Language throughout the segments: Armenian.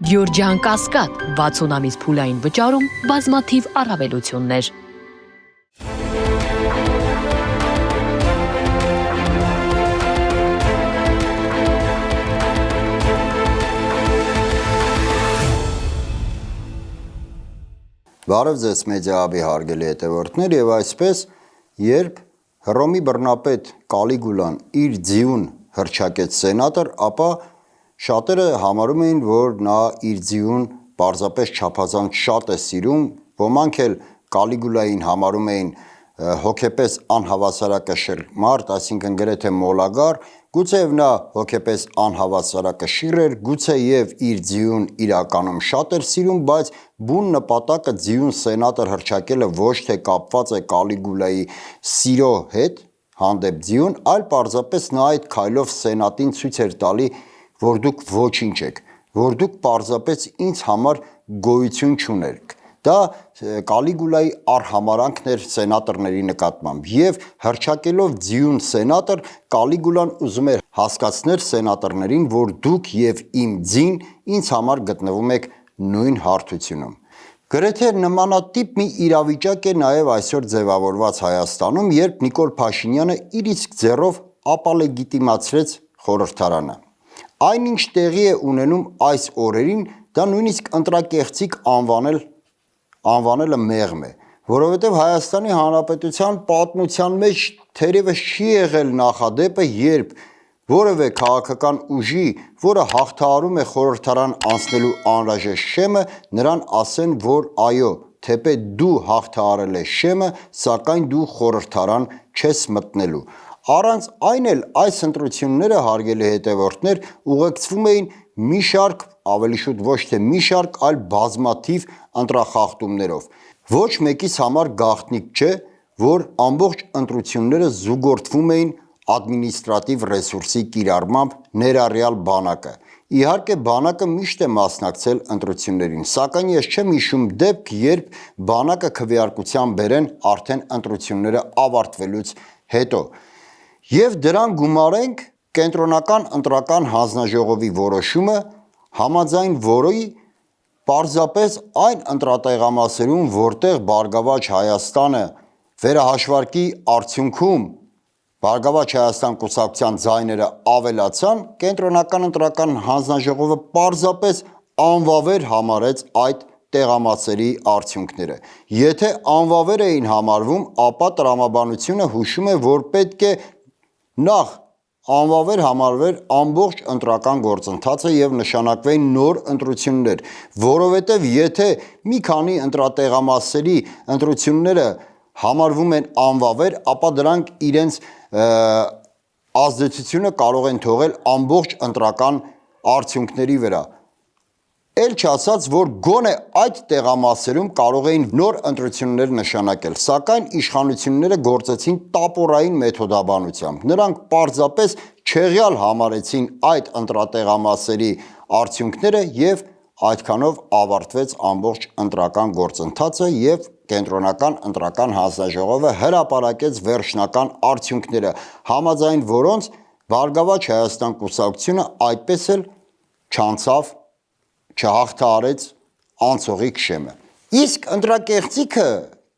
Գյորջյան Կասկադ 60 ամիս փուլային վճարում բազմաթիվ առավելություններ։ Բարև ձեզ մեդիահաբի հարգելի հետևորդներ եւ այսպես երբ Հռոմի բռնապետ Կալիգուլան իր ձիուն հռչակեց սենատոր, ապա շատերը համարում էին, որ նա իր ձիուն պարզապես չափազանց շատ է սիրում, ոմանք էլ Կալիգուլային համարում էին հոգեպես անհավասարակշիռ մարդ, այսինքն գրեթե մոլագար, գուցեև նա հոգեպես անհավասարակշիռ էր, գուցեև իր ձիուն իրականում շատ էր սիրում, բայց բուն նպատակը ձիուն սենատոր հռչակելը ոչ թե կապված է Կալիգուլայի սիրո հետ հանդեպ ձիուն, այլ պարզապես նա այդ քայլով սենատին ցույց էր տալի, որ դուք ոչինչ եք, որ դուք պարզապես ինձ համար գոյություն չունեք։ Դա Կալիգուլայի արհամարանքն էր սենատորների նկատմամբ եւ հռչակելով ձիուն սենատոր Կալիգուլան ուզում էր հասկացնել սենատորներին, որ դուք եւ իմ ձին ինձ համար գտնվում եք նույն հարթությունում։ Գրեթե նմանատիպ մի իրավիճակ է նաեւ այսօր ձևավորված Հայաստանում, երբ Նիկոլ Փաշինյանը իր իսկ ձեռով ապալեգիտիմացրեց խորհրդարանը։ Այնինչ տեղի է ունենում այս օրերին, դա նույնիսկ ընտրակեղծիկ անվանելը մեղմ է, որովհետև Հայաստանի Հանրապետության պատմության մեջ թերևս չի եղել նախադեպը, երբ որևէ քաղաքական ուժի, որը հաղթահարում է խորհրդարան անցնելու անհրաժեշտ շեմը, նրան ասեն, որ այո, թեպետ դու հաղթահարել ես շեմը, սակայն դու խորհրդարան չես մտնելու։ Առանց այն էլ այս ընտրությունները, հարգելի հետևորդներ, ուղեկցվում էին մի շարք, ավելի շուտ ոչ թե մի շարք, այլ բազմաթիվ ընտրախախտումներով։ Ոչ մեկիս համար գաղտնիք չէ, որ ամբողջ ընտրությունները զուգորդվում էին ադմինիստրատիվ ռեսուրսի կիրառմամբ, ներառյալ բանակը։ Իհարկե բանակը միշտ է մասնակցել ընտրություններին, սակայն ես չեմ հիշում դեպք, երբ բանակը քվեարկության բերեն արդեն ընտրությունները ավարտվելուց հետո։ Եվ դրան գումարենք կենտրոնական ընտրական հանձնաժողովի որոշումը, համաձայն որի պարզապես այն ընտրատեղամասերում, որտեղ Բարգավաճ Հայաստանը վերահաշվարկի արդյունքում Բարգավաճ Հայաստան կուսակցության ձայները ավելացան, կենտրոնական ընտրական հանձնաժողովը պարզապես անվավեր համարեց այդ տեղամասերի արդյունքները։ Եթե անվավեր էին համարվում, ապա տրամաբանությունը հուշում է, որ պետք է նախ անվավեր համարվեր ամբողջ ընտրական գործընթացը եւ նշանակվեին նոր ընտրություններ, որովհետեւ եթե մի քանի ընտրատեղամասերի ընտրությունները համարվում են անվավեր, ապա դրանք իրենց ազդեցությունը կարող են թողել ամբողջ ընտրական արդյունքների վրա։ Էլ չասած, որ գոնե այդ տեղամասերում կարող էին նոր ընտրություններ նշանակել, սակայն իշխանությունները գործեցին տապորային մեթոդաբանությամբ։ Նրանք պարզապես չեղյալ համարեցին այդ ընտրատեղամասերի արդյունքները եւ այդքանով ավարտվեց ամբողջ ընտրական գործընթացը եւ կենտրոնական ընտրական հանձնաժողովը հրապարակեց վերջնական արդյունքները, համաձայն որոնց Բարգավաճ Հայաստան կուսակցությունը այդպես էլ չանցավ, չհաղթահարեց անցողիկ շեմը։ Իսկ ընտրակեղծիքը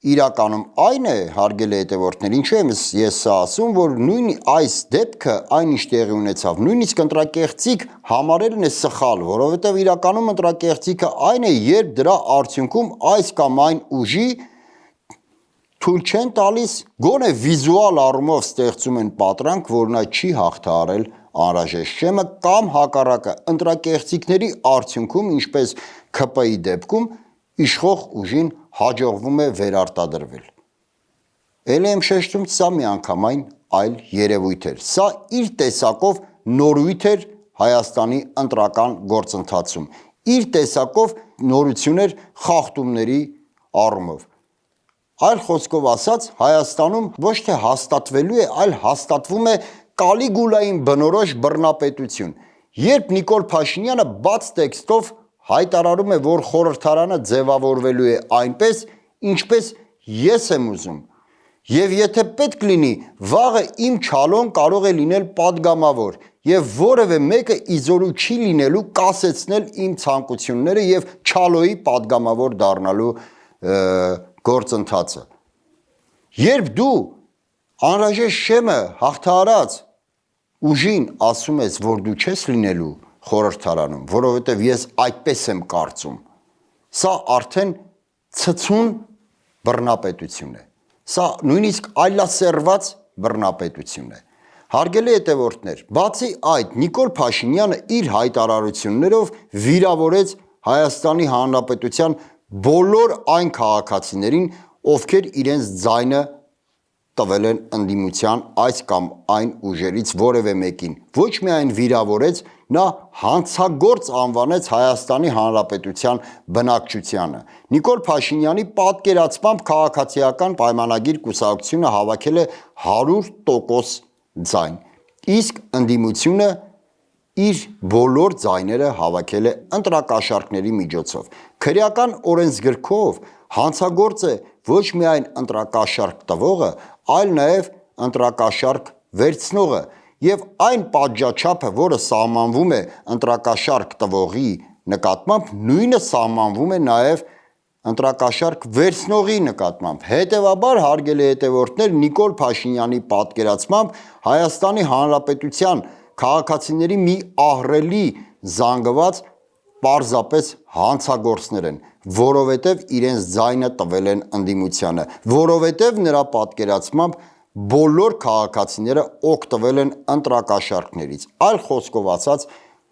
իրականում այն է, հարգելի հետևորդներ, ինչու եմ ես սա ասում, որ նույն այս դեպքը, այն ինչ տեղի ունեցավ, նույնիսկ ընտրակեղծիկ համարելն է սխալ, որովհետև իրականում ընտրակեղծիքը այն է, երբ դրա արդյունքում այս կամ այն ուժի թույլ չեն տալիս, գոնե վիզուալ առումով ստեղծում են պատրանք, որ նա չի հաղթահարել անհրաժեշտ շեմը, կամ հակառակը ընտրակեղծիկների արդյունքում, ինչպես ՔՊ-ի դեպքում, իշխող ուժին հաջողվում է վերարտադրվել։ Էլ եմ շեշտում, սա միանգամայն այլ երևույթ էր։ Սա իր տեսակով նորույթ էր Հայաստանի ընտրական գործընթացում։ Իր տեսակով նորություն էր խախտումների առումով։ Այլ խոսքով ասած, Հայաստանում ոչ թե հաստատվելու է, այլ հաստատվում է Կալիգուլային բնորոշ բռնապետություն։ Երբ Նիկոլ Փաշինյանը բաց տեքստով հայտարարում է, որ խորհրդարանը ձևավորվելու է այնպես, ինչպես ես եմ ուզում, եւ եթե պետք լինի, վաղը իմ չալոն կարող է լինել падգամավոր, եւ որևէ մեկը իզորու չի լինելու կասեցնել իմ ցանկությունները եւ Չալոյի падգամավոր դառնալու գործընթացը։ Երբ դու անհրաժեշտ շեմը հաղթահարած ուժին ասում ես, որ դու չես լինելու խորհրդարանում, որովհետև ես այդպես եմ կարծում, սա արդեն ցցուն բռնապետություն է, սա նույնիսկ այլասերված բռնապետություն է։ Հարգելի հետևորդներ, բացի այդ, Նիկոլ Փաշինյանը իր հայտարարություններով վիրավորեց Հայաստանի Հանրապետության բոլոր այն քաղաքացիներին, ովքեր իրենց ձայնը տվել են ընդդիմության այս կամ այն ուժերից որևէ մեկին, ոչ միայն վիրավորեց, նա հանցագործ անվանեց Հայաստանի Հանրապետության բնակչությանը։ Նիկոլ Փաշինյանի պատկերացմամբ քաղաքացիական պայմանագիր կուսակցությունը հավաքել է 100% ձայն, իսկ ընդդիմությունը իր բոլոր ձայները հավաքել է ընտրակաշառքների միջոցով։ Քրեական օրենսգրքով հանցագործ է ոչ միայն ընտրակաշառք տվողը, այլ նաև ընտրակաշառք վերցնողը եւ այն պատժաչափը, որը սահմանվում է ընտրակաշառք տվողի նկատմամբ, նույնը սահմանվում է նաև ընտրակաշառք վերցնողի նկատմամբ։ Հետևաբար, հարգելի հետևորդներ, Նիկոլ Փաշինյանի պատկերացմամբ Հայաստանի Հանրապետության քաղաքացիների մի ահռելի զանգված պարզապես հանցագործներ են, որովհետև իրենց ձայնը տվել են ընդդիմությանը, որովհետև նրա պատկերացմամբ բոլոր քաղաքացիները օգտվել են ընտրակաշառքներից։ Այլ խոսքով ասած,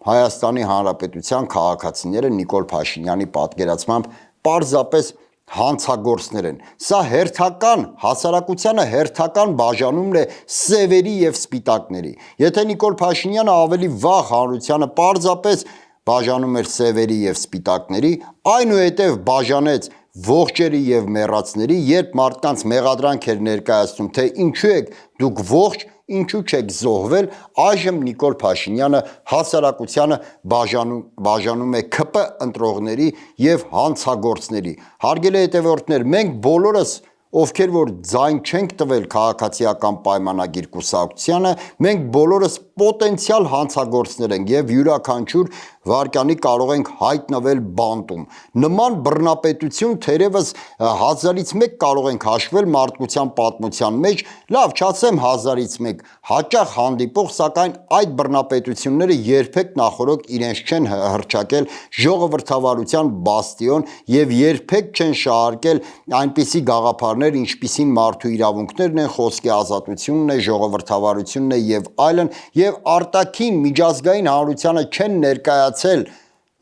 Հայաստանի Հանրապետության քաղաքացիները Նիկոլ Փաշինյանի պատկերացմամբ պարզապես հանցագործներ են։ Սա հերթական հասարակությանը հերթական բաժանումն է սևերի եւ սպիտակների։ Եթե Նիկոլ Փաշինյանը ավելի վաղ հանրությանը պարզապես բաժանում էր սևերի եւ սպիտակների, այնուհետև բաժանեց ողջերի եւ մեռածների, երբ մարդկանց մեղադրանք էր ներկայացնում, թե ինչու եք դուք ողջ, ինչու չեք զոհվել, այժմ Նիկոլ Փաշինյանը հասարակությանը բաժանում է ՔՊ ընտրողների եւ հանցագործների։ Հարգելի հետևորդներ, մենք բոլորս, ովքեր որ ձայն չենք տվել քաղաքացիական պայմանագիր կուսակցությանը, մենք բոլորս պոտենցիալ հանցագործներ ենք եւ յուրաքանչյուր վարկանի կարող ենք հայտնվել բանտում։ Նման բռնապետություն թերևս 1000-ից մեկ կարող ենք հաշվել մարդկության պատմության մեջ, լավ, չասեմ 1000-ից մեկ, հաճախ հանդիպող, սակայն այդ բռնապետությունները երբեք նախորոք իրենց չեն հռչակել ժողովրդավարության բաստիոն եւ երբեք չեն շահարկել այնպիսի գաղափարներ, ինչպիսին մարդու իրավունքներն են, խոսքի ազատությունն է, ժողովրդավարությունն է եւ այլն, եւ արտաքին միջազգային հանրությանը չեն ներկայացել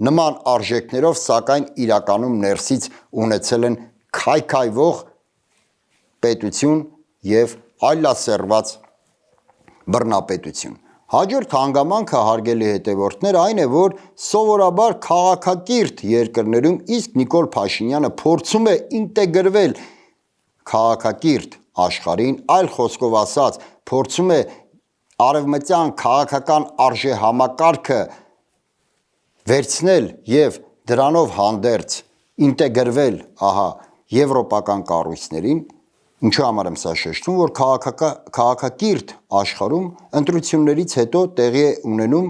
նման արժեքներով, սակայն իրականում ներսից ունեցել են քայքայվող պետություն եւ այլասերված բռնապետություն։ Հաջորդ հանգամանքը, հարգելի հետևորդներ, այն է, որ սովորաբար քաղաքակիրթ երկրներում իսկ Նիկոլ Փաշինյանը փորձում է ինտեգրվել քաղաքակիրթ աշխարհին, այլ խոսքով ասած, փորձում է արևմտյան քաղաքական արժեհամակարգը վերցնել եւ դրանով հանդերձ ինտեգրվել, եվրոպական կառույցներին, ինչու համար եմ սա շեշտում, որ քաղաքակիրթ աշխարհում ընտրություններից հետո տեղի է ունենում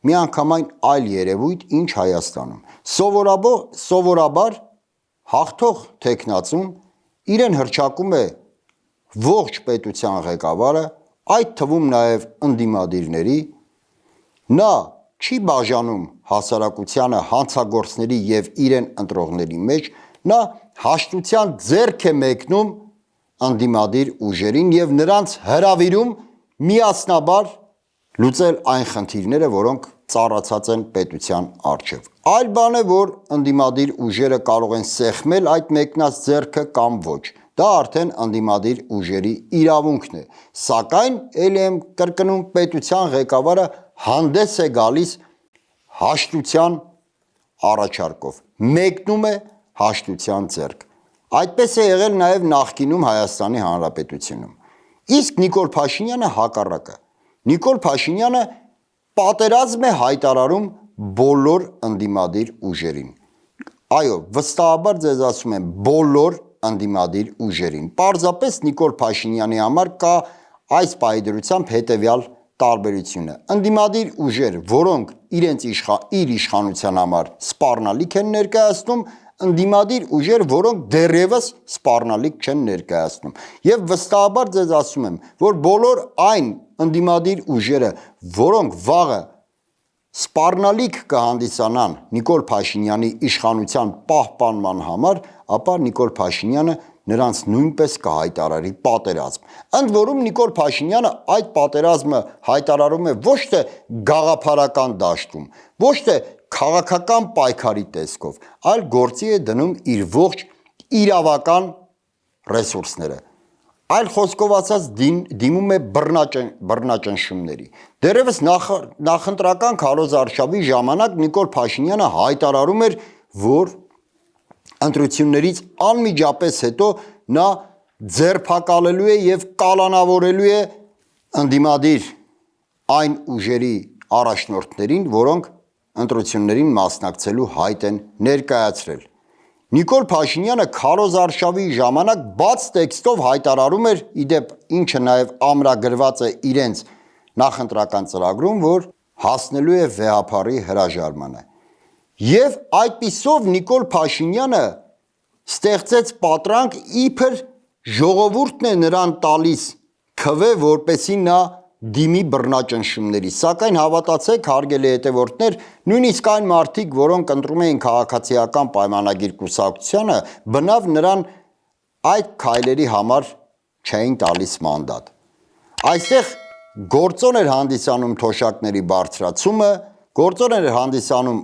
միանգամայն այլ երևույթ, ինչ Հայաստանում։ Սովորաբար հաղթող տեխնացուն իրեն հռչակում է ողջ պետության ղեկավարը, այդ թվում նաև ընդդիմադիրների, նա չի բաժանում հասարակությանը հանցագործների եւ իրեն ընտրողների մեջ, նա հաշտության ձեռք է մեկնում ընդդիմադիր ուժերին եւ նրանց հրավիրում միասնաբար լուծել այն խնդիրները, որոնք ծառացած են պետության առջև։ Այլ բան է, որ ընդդիմադիր ուժերը կարող են սեղմել այդ մեկնած ձեռքը կամ ոչ։ Դա արդեն ընդդիմադիր ուժերի իրավունքն է։ Սակայն ելի եմ կրկնում, պետության ղեկավարը հանդես է գալիս հաշտության առաջարկով, մեկնում է հաշտության ձեռք։ Այդպես է եղել նաև նախկինում Հայաստանի Հանրապետությունում։ Իսկ Նիկոլ Փաշինյանը հակառակը։ Նիկոլ Փաշինյանը պատերազմ է հայտարարում բոլոր ընդդիմադիր ուժերին։ Այո, վստահաբար ձեզ ասում եմ, բոլոր ընդդիմադիր ուժերին։ Պարզապես Նիկոլ Փաշինյանի համար կա այս պայդրությամբ հետևյալ տարբերությունը։ Ընդդիմադիր ուժեր, որոնք իրենց իր իշխանության համար սպառնալիք են ներկայացնում, ընդդիմադիր ուժեր, որոնք դեռևս սպառնալիք չեն ներկայացնում։ Եվ վստահաբար ձեզ ասում եմ, որ բոլոր այն ընդդիմադիր ուժերը, որոնք վաղը սպառնալիք կհանդիսանան Նիկոլ Փաշինյանի իշխանության պահպանման համար, ապա Նիկոլ Փաշինյանը նրանց նույնպես կհայտարարի պատերազմ։ Ընդ որում Նիկոլ Փաշինյանը այդ պատերազմը հայտարարում է ոչ թե գաղափարական դաշտում, ոչ թե քաղաքական պայքարի տեսքով, այլ գործի է դնում իր ողջ իրավական ռեսուրսները։ Այլ խոսքով ասած դիմում է բռնաճնշումների։ Դեռևս նախընտրական քարոզարշավի ժամանակ Նիկոլ Փաշինյանը հայտարարում էր, որ ընտրություններից անմիջապես հետո նա ձերբակալելու է եւ կալանավորելու է ընդդիմադիր այն ուժերի առաջնորդներին, որոնք ընտրություններին մասնակցելու հայտ են ներկայացրել։ Նիկոլ Փաշինյանը քարոզարշավի ժամանակ բաց տեքստով հայտարարում էր, իդեպ ինչը նաև ամրագրված է իրենց նախընտրական ծրագրում, որ հասնելու է վեհափառի հրաժարմանը։ Եվ այդպիսով Նիկոլ Փաշինյանը ստեղծեց պատրանք, իբր ժողովուրդն է նրան տալիս քվե, որպեսզի նա դիմի բռնաճնշումների, սակայն հավատացեք հարգելի հետևորդներ, նույնիսկ այն մարդիկ, որոնք ընտրում էին քաղաքացիական պայմանագիր կուսակցությանը, բնավ նրան այդ քայլերի համար չէին տալիս մանդատ։ Այստեղ գործոն էր հանդիսանում թոշակների բարձրացումը, գործոն էր հանդիսանում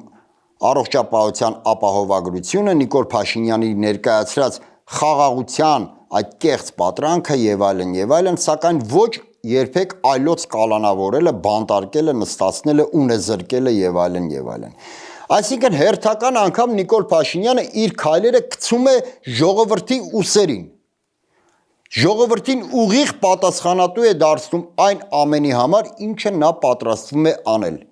առողջապահության ապահովագրությունը, Նիկոլ Փաշինյանի ներկայացրած խաղաղության այդ կեղծ պատրանքը եւ այլն, սակայն ոչ երբեք այլոց կալանավորելը, բանտարկելը, նստացնելը, ունեզրկելը եւ այլն։ Այսինքն հերթական անգամ Նիկոլ Փաշինյանը իր քայլերը գցում է ժողովրդի ուսերին։ Ժողովրդին ուղիղ պատասխանատու է դարձնում այն ամենի համար, ինչը նա պատրաստվում է անել։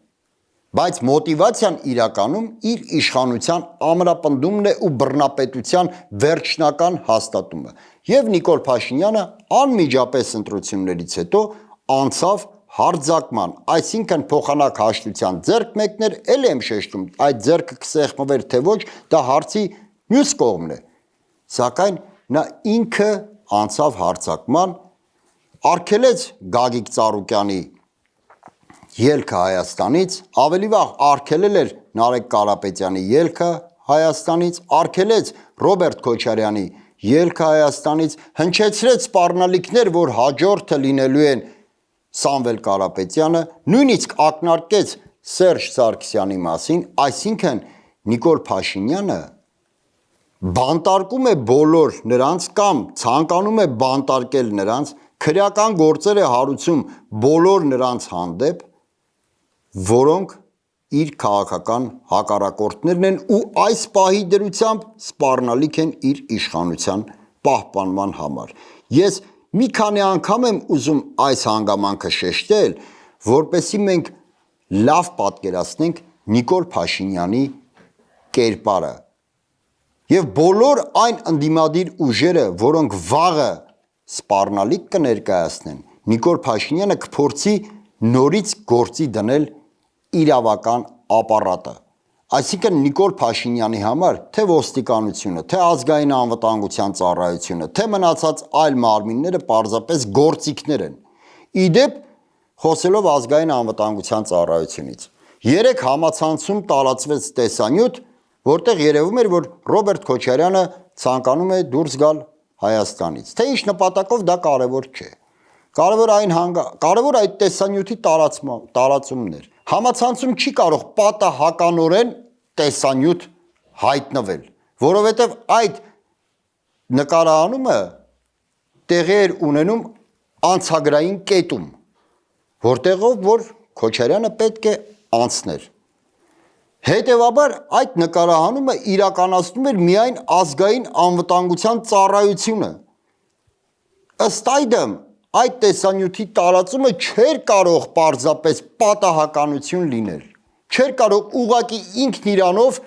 Բայց մոտիվացիան իրականում իր իշխանության ամրապնդումն է ու բռնապետության վերջնական հաստատումը։ Եվ Նիկոլ Փաշինյանը անմիջապես ընտրություններից հետո անցավ հարձակման, այսինքն փոխանակ հաշտության ձեռք մեկներ, էլ եմ շեշտում, այդ ձեռքը կսեղմվեր թե ոչ, դա հարցի մյուս կողմն է։ Սակայն նա ինքը անցավ հարձակման, արգելեց Գագիկ Ծառուկյանի ելքը Հայաստանից, ավելի վաղ արգելել էր Նարեկ Կարապետյանի ելքը Հայաստանից, արգելեց Ռոբերտ Քոչարյանի ելքը Հայաստանից, հնչեցրեց սպառնալիքներ, որ հաջորդը լինելու են Սամվել Կարապետյանը, նույնիսկ ակնարկեց Սերժ Սարգսյանի մասին, այսինքն Նիկոլ Փաշինյանը բանտարկում է բոլոր նրանց կամ ցանկանում է բանտարկել նրանց, քրեական գործեր է հարուցում բոլոր նրանց հանդեպ, որոնք իր քաղաքական հակառակորդներն են ու այս պահի դրությամբ սպառնալիք են իր իշխանության պահպանման համար։ Ես մի քանի անգամ եմ ուզում այս հանգամանքը շեշտել, որպեսզի մենք լավ պատկերացնենք Նիկոլ Փաշինյանի կերպարը եւ բոլոր այն ընդդիմադիր ուժերը, որոնք վաղը սպառնալիք կներկայացնեն, Նիկոլ Փաշինյանը կփորձի նորից գործի դնել իրավական ապարատը։ Այսինքն Նիկոլ Փաշինյանի համար թե ոստիկանությունը, թե ազգային անվտանգության ծառայությունը, թե մնացած այլ մարմինները պարզապես գործիքներ են։ Իդեպ, խոսելով ազգային անվտանգության ծառայությունից, երեք համացանցում տարածվեց տեսանյութ, որտեղ երևում էր, որ Ռոբերտ Քոչարյանը ցանկանում է դուրս գալ Հայաստանից։ Թե ինչ նպատակով դա կարևոր չէ։ Կարևոր այդ տեսանյութի տարածումն էր։ Համացանցում չի կարող պատահականորեն տեսանյութ հայտնվել, որովհետև այդ նկարահանումը տեղի էր ունենում անցագրային կետում, որտեղով որ Քոչարյանը պետք է անցներ։ Հետևաբար այդ նկարահանումը իրականացնում էր միայն ազգային անվտանգության ծառայությունը։ Ըստ այդմ այդ տեսանյութի տարածումը չէր կարող պարզապես պատահականություն լինել, չէր կարող ուղղակի ինքն իրանով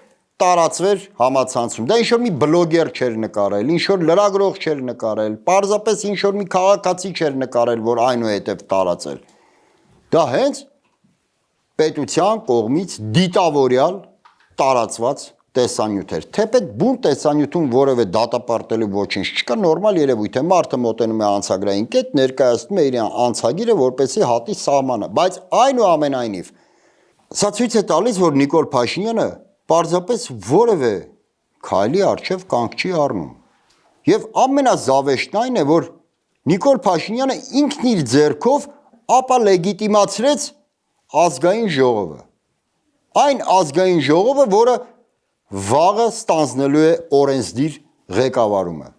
տարածվեր համացանցում։ Դա ինչ-որ մի բլոգեր չէր նկարել, ինչ-որ լրագրող չէր նկարել, պարզապես ինչ-որ մի քաղաքացի չէր նկարել, որ այնուհետև տարածել։ Դա հենց պետության կողմից դիտավորյալ տարածված տեսանյութ էր։ Թեպետ բուն տեսանյութում որևէ դատապարտելու ոչինչ չկա, նորմալ երևույթ է, մարդը մոտենում է անցագրային կետ, ներկայացնում է իր անցագիրը, որպեսզի հատի սահմանը, բայց այնուամենայնիվ սա ցույց է տալիս, որ Նիկոլ Փաշինյանը պարզապես որևէ քայլի առջև կանգ չի առնում։ Եվ ամենազավեշտն այն է, որ Նիկոլ Փաշինյանը ինքն իր ձեռքով ապա լեգիտիմացրեց ազգային ժողովը։ Այն ազգային ժողովը, որը վաղը ստանձնելու է օրենսդիր ղեկավարումը։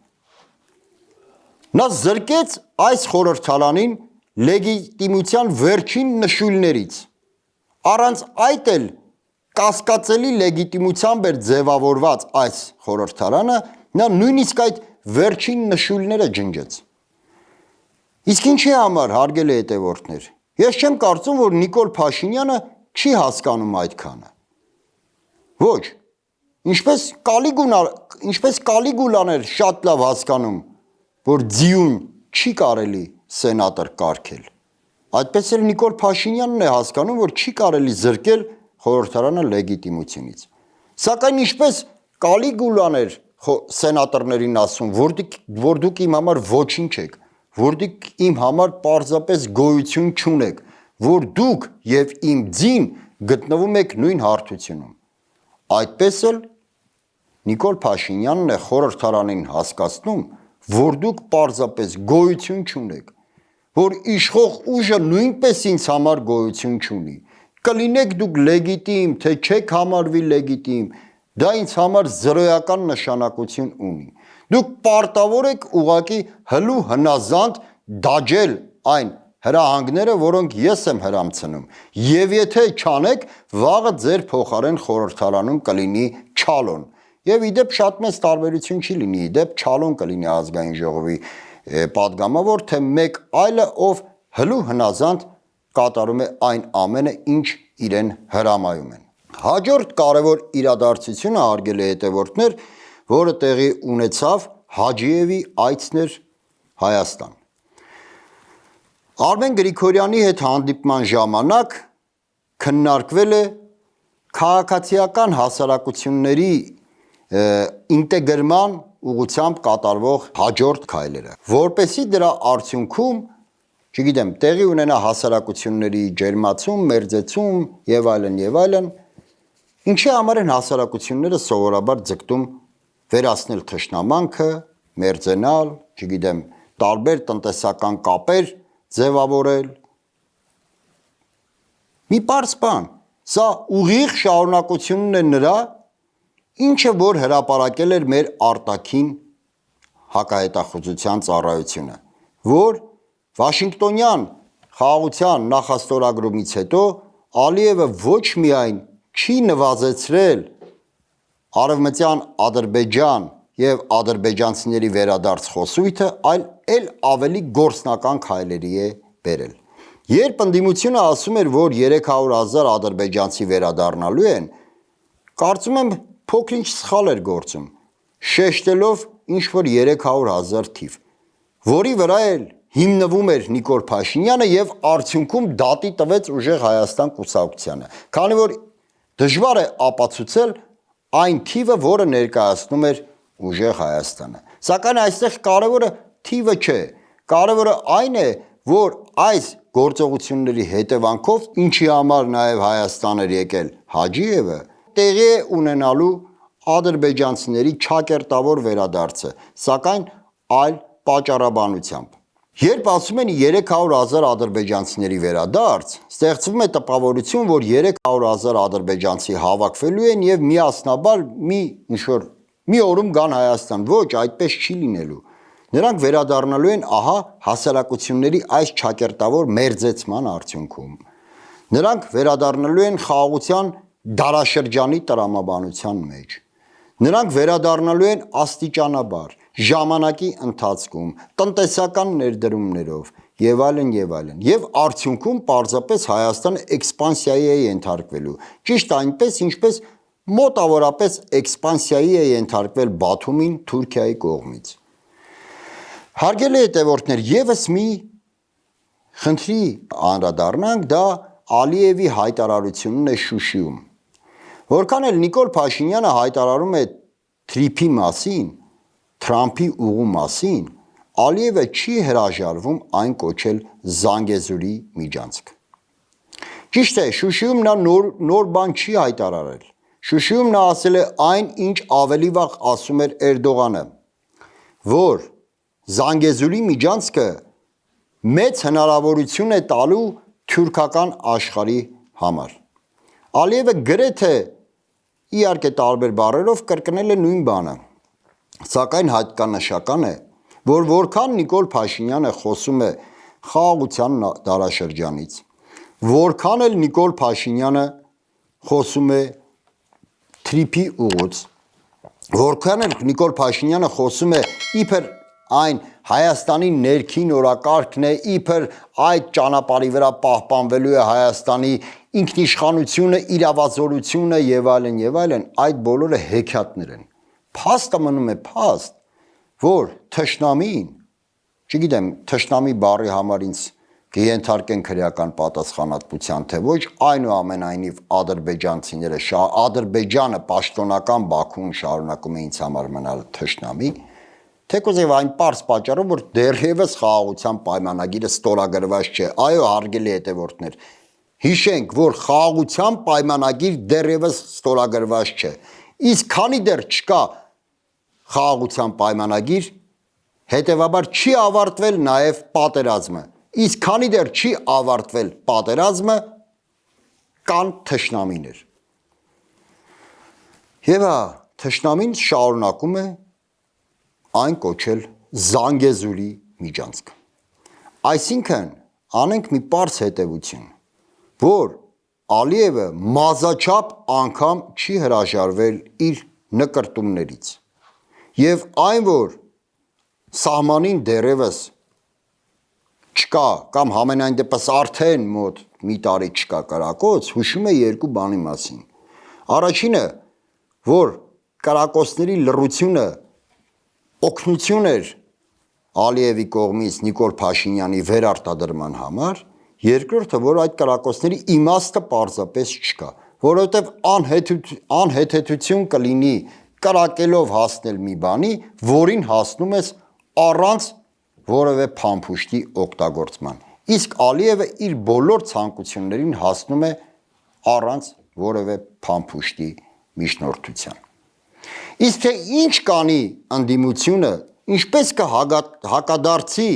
Նա զրկեց այս խորհրդարանին լեգիտիմության վերջին նշույլներից։ Առանց այդ էլ կասկածելի լեգիտիմությամբ էր ձևավորված այս խորհրդարանը, նա նույնիսկ այդ վերջին նշույլները ջնջեց։ Իսկ ինչի համար, հարգելի հետևորդներ, ես չեմ կարծում, որ Նիկոլ Փաշինյանը չի հասկանում այդքանը։ Ոչ, ինչպես Կալիգուլան էր շատ լավ հասկանում, որ ձիուն չի կարելի սենատոր կարգել, այդպես էլ Նիկոլ Փաշինյանն է հասկանում, որ չի կարելի զրկել խորհրդարանը լեգիտիմությունից։ Սակայն ինչպես Կալիգուլան էր սենատորներին ասում, որ դուք իմ համար ոչինչ եք, որ դուք իմ համար պարզապես գոյություն չունեք, որ դուք եւ իմ ձին գտնվում եք նույն հարթությունում։ Այդպես էլ Նիկոլ Փաշինյանն է խորհրդարանին հասկացնում, որ դուք պարզապես գոյություն չունեք, որ իշխող ուժը նույնպես ինձ համար գոյություն չունի։ Կլինեք դուք լեգիտիմ, թե չեք համարվի լեգիտիմ, դա ինձ համար զրոյական նշանակություն ունի։ Դուք պարտավոր եք ուղղակի հլու հնազանդ դաջել այն հրահանգները, որոնք ես եմ հրամցնում, եւ եթե չանեք, վաղը ձեր փոխարեն խորհրդարանում կլինի Չալոն։ Եվ իդեպ շատ մեծ տարբերություն չի լինի, իդեպ Չալոն կլինի ազգային ժողովի պատգամավոր, թե մեկ այլը, ով հլու հնազանդ կատարում է այն ամենը, ինչ իրեն հրամայում են։ Հաջորդ կարևոր իրադարձությունը, հարգելի հետևորդներ, որը տեղի ունեցավ Հաջիևի այցն էր Հայաստան։ Արմեն Գրիգորյանի հետ հանդիպման ժամանակ քննարկվել է քաղաքացիական հասարակությունների ինտեգրման ուղղությամբ կատարվող հաջորդ քայլերը, որպեսզի դրա արդյունքում, չգիտեմ, տեղի ունենա հասարակությունների ջերմացում, մերձեցում եւ այլն, ինչի համար են հասարակությունները սովորաբար ձգտում վերացնել թշնամանքը, մերձենալ, չգիտեմ, տարբեր տնտեսական կապեր ձևավորել։ Մի պարզ բան, սա ուղիղ շարունակությունն է նրա, ինչը որ հրապարակել էր մեր արտաքին հակահետախուզության ծառայությունը, որ Վաշինգտոնյան խաղաղության նախաստորագրումից հետո Ալիևը ոչ միայն չի նվազեցրել Արևմտյան Ադրբեջան եւ ադրբեջանցիների վերադարձ խոսույթը, այլ ավելի գործնական քայլերի է բերել։ Երբ ընդդիմությունը ասում էր, որ 300,000 ադրբեջանցի վերադառնալու են, կարծում եմ փոքր-ինչ սխալ էր գործում, շեշտելով ինչ-որ 300,000 թիվ, որի վրա էլ հիմնվում էր Նիկոլ Փաշինյանը եւ արդյունքում դատի տվեց ուժեղ Հայաստան կուսակցությանը, քանի որ դժվար է ապացուցել այն թիվը, որը ներկայացնում էր ուժեղ Հայաստանը։ Սակայն այստեղ կարևորը թիվը չէ, կարևորը այն է, որ այս գործողությունների հետևանքով, ինչի համար նաև Հայաստան էր եկել Հաջիևը, տեղի է ունենալու ադրբեջանցիների չակերտավոր վերադարձը, սակայն այլ պատճառաբանությամբ։ Երբ ասում են 300,000 ադրբեջանցիների վերադարձ, ստեղծվում է տպավորություն, որ 300,000 ադրբեջանցի հավաքվելու են եւ միասնաբար մի օրում գան Հայաստան։ Ոչ, այդպես չի լինելու։ Նրանք վերադառնալու են ահա հասարակությունների այս չակերտավոր մերձեցման արդյունքում։ Նրանք վերադառնալու են խաղաղության դարաշրջանի տրամաբանության մեջ։ Նրանք վերադառնալու են աստիճանաբար, ժամանակի ընթացքում, տնտեսական ներդրումներով եւ այլն, եւ արդյունքում պարզապես Հայաստանը էքսպանսիայի է ենթարկվելու, ճիշտ այնպես, ինչպես մոտավորապես էքսպանսիայի է ենթարկվել Բաթումին Թուրքիայի կողմից։ Հարգելի հետևորդներ, եւս մի խնդրի անդրադառնանք, դա Ալիևի հայտարարությունն է Շուշիում։ Որքան էլ Նիկոլ Փաշինյանը հայտարարում է թրիփի մասին, Թրամփի ուղու մասին, Ալիևը չի հրաժարվում այն կոչել Զանգեզուրի միջանցք։ Ճիշտ է, Շուշիում նա նոր բան չի հայտարարել։ Շուշիում նա ասել է այն, ինչ ավելի վաղ ասում էր Էրդողանը, որ Զանգեզուրի միջանցքը մեծ հնարավորություն է տալու թուրքական աշխարհի համար։ Ալիևը գրեթե իհարկե տարբեր բառերով կրկնել է նույն բանը, սակայն հատկանշական է, որ որքան Նիկոլ Փաշինյանը խոսում է խաղաղության դարաշրջանից, որքան էլ Նիկոլ Փաշինյանը խոսում է թրիփի ուղուց, որքան էլ Նիկոլ Փաշինյանը խոսում է իբր այն Հայաստանի ներքին օրակարգն է, իբր այդ ճանապարհի վրա պահպանվելու է Հայաստանի ինքնիշխանությունը, իրավազորությունը եւ այլն, այդ բոլորը հեքիաթներ են։ Փաստը մնում է փաստ, որ թշնամին, չգիտեմ, թշնամի բառի համար ինձ կենթարկեն քրեական պատասխանատվության, թե ոչ, այնուամենայնիվ ադրբեջանցիները, Ադրբեջանը պաշտոնական Բաքուն շարունակում է ինձ համար մնալ թշնամի, թեկուզ եւ այն պարզ պատճառով, որ դեռևս խաղաղության պայմանագիրը ստորագրված չէ։ Այո, հարգելի հետևորդներ, հիշենք, որ խաղաղության պայմանագիր դեռևս ստորագրված չէ։ Իսկ քանի դեռ չկա խաղաղության պայմանագիր, հետևաբար չի ավարտվել նաեւ պատերազմը։ Իսկ քանի դեռ չի ավարտվել պատերազմը, կան թշնամիներ։ Եվ թշնամին շարունակում է այն կոչել Զանգեզուրի միջանցք։ Այսինքն, անենք մի պարզ հետևություն, որ Ալիևը մազաչափ անգամ չի հրաժարվել իր նկրտումներից։ Եվ այն, որ սահմանին դեռևս չկա, կամ համենայն դեպս արդեն մոտ մի տարի չկա կրակոց, հուշում է երկու բանի մասին։ Առաջինը, որ կրակոցների լռությունը օգնություն էր Ալիևի կողմից Նիկոլ Փաշինյանի վերարտադրման համար, երկրորդը, որ այդ կրակոցների իմաստը պարզապես չկա, որովհետև անհեթեթություն կլինի կրակելով հասնել մի բանի, որին հասնում ես առանց որևէ փամփուշտի օգտագործման։ Իսկ Ալիևը իր բոլոր ցանկություններին հասնում է առանց որևէ փամփուշտի միջնորդության։ Իսկ թե ինչ կանի ընդդիմությունը, ինչպես կհակադարձի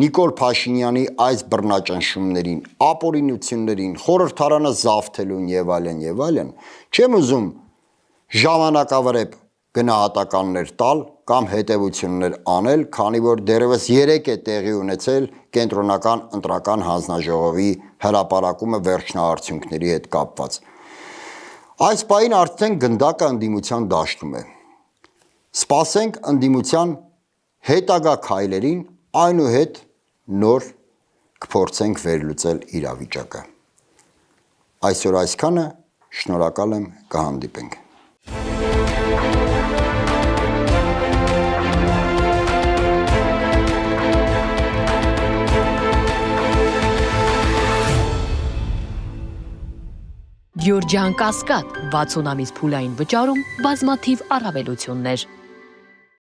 Նիկոլ Փաշինյանի այս բռնաճնշումներին, ապօրինություններին, խորհրդարանը զավթելուն եւ այլն, չեմ ուզում ժամանակավրեպ գնահատականներ տալ կամ հետևություններ անել, քանի որ դեռևս 3 է տեղի ունեցել կենտրոնական ընտրական հանձնաժողովի հրապարակումը վերջնաարդյունքների հետ կապված։ Այս պահին արդեն գնդակը ընդդիմության դաշտում է։ Սպասենք ընդդիմության հետագա քայլերին, այնուհետ նոր կփորձենք վերլուծել իրավիճակը։ Այսօր այսքանը, շնորհակալ եմ, կհանդիպենք։ Գյուրջան Կասկադ 60 ամիս փուլային վճարում բազմաթիվ առավելություններ։